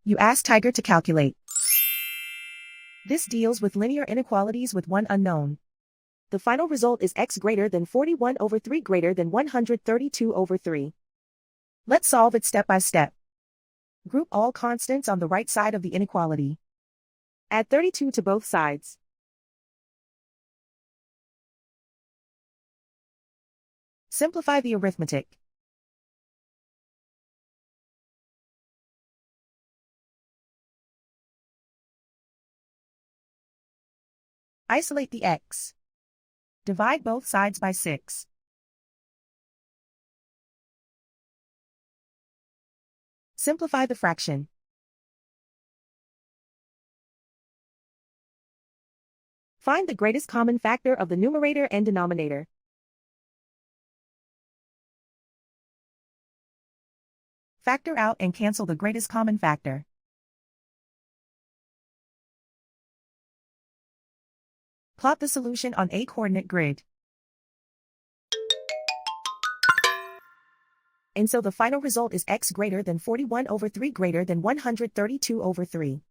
You ask Tiger to calculate. This deals with linear inequalities with one unknown. The final result is x greater than 41 over 3 greater than 132 over 3. Let's solve it step by step. Group all constants on the right side of the inequality. Add 32 to both sides. Simplify the arithmetic. Isolate the x. Divide both sides by 6. Simplify the fraction. Find the greatest common factor of the numerator and denominator. Factor out and cancel the greatest common factor. Plot the solution on a coordinate grid. And so the final result is x greater than 41 over 3 greater than 132 over 3.